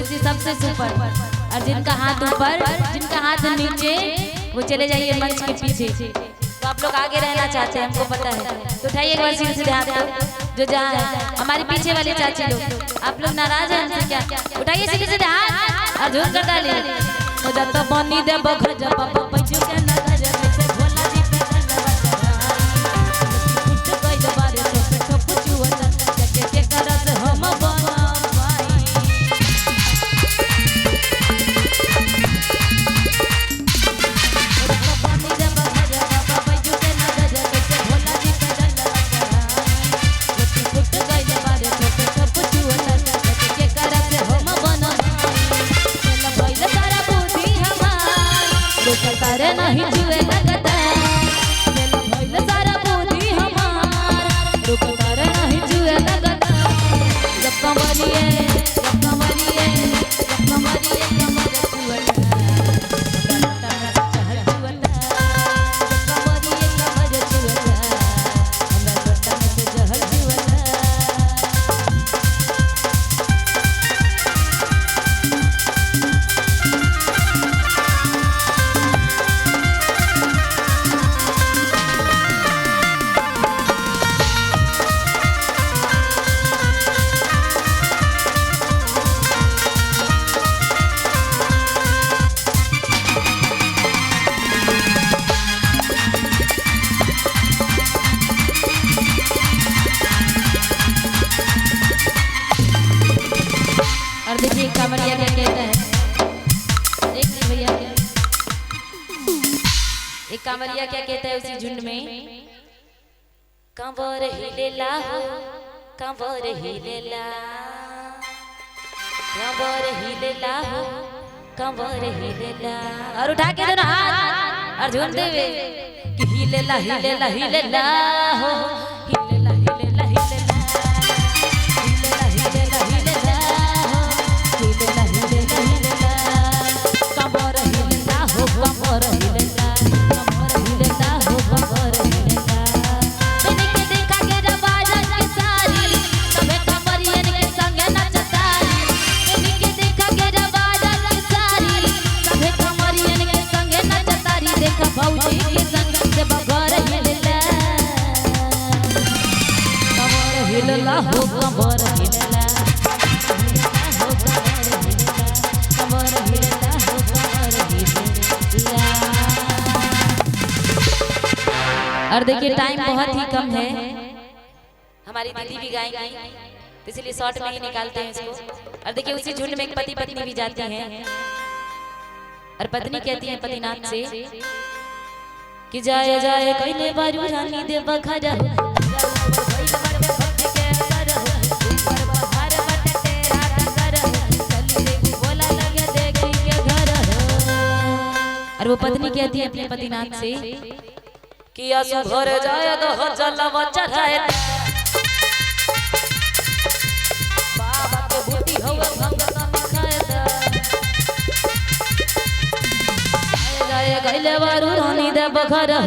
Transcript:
तुलसी सबसे सुपर, और जिनका हाथ ऊपर जिनका हाथ नीचे वो चले जाइए मंच के पीछे। तो आप लोग आगे रहना चाहते हैं हमको पता है, तो उठाइए एक बार सीधे ध्यान दो। जो जहाँ है हमारे पीछे वाले चाची लोग, आप लोग नाराज हैं हमसे क्या? उठाइए सीधे सीधे हाथ और झूम कर डालिए। हो जाता बनी दे बखर जब पापा पैजू के नजर से भोला जी पे कुछ कोई दबारे तो ठप चुवता के करत हम बना भाई। बनी दे बखर जब पापा पैजू के नजर से भोला जी पे कुछ कोई दबारे तो ठप चुवता के करत हम बना भाई। चल सारा बुद्धि हमार करे नहीं जुए लगता, मेला भइल सारा बुद्धि हमार रुक करे नहीं जुए लगता। जब कमरिए कमर छुअता चहल छुअता, कमरिए कमर छुअता हमरा छोटा में से जहल छुअता। और देखिए कांवरिया क्या कहता है, एक नहीं भैया, एक कांवरिया क्या कहता है उसी झुंड में, कांवर हिलेला हो कांवर हिलेला, कांवर हिलेला हो कांवर हिलेला। और उठा के दोनों हाथ और झूमते हुए कि हिलेला हिलेला हिलेला हो हिलेला हिलेला हिलेला हिलेला हिलेला हिलेला हो हिलेला हिलेला हिलेला। कांवर हिलेला हो कांवर हिलेला, कांवर हिलेला हो कांवर हिलेला। मैंने के देखा के रवाजन की सारी सबे कांवरियन के संग नचतारी। मैंने के देखा के रवाजन की सारी सबे कांवरियन के संग नचतारी। देखा भौजी के संग से बगर हिलेला, कांवर हिलेला हो कांवर हिलेला, हो कांवर हिलेला, कांवर हिलेला हो कांवर हिलेला। और देखिए टाइम बहुत ही कम है, हमारी दीदी भी गाएंगी तो इसलिए शॉर्ट में ही निकालते हैं इसको। और देखिए उसी झुंड में एक पति पत्नी भी जाते हैं और पत्नी कहती है पतिनाथ से कि जाए जाए कइले बारू रानी दे बखरा और वो पत्नी कहती है अपने पतिनाथ से कि आसु घर जाए तो जलवा चढ़ाए बाबा के बूटी होवे भंगता मखाए जाए गइले बारू रानी दे बखरा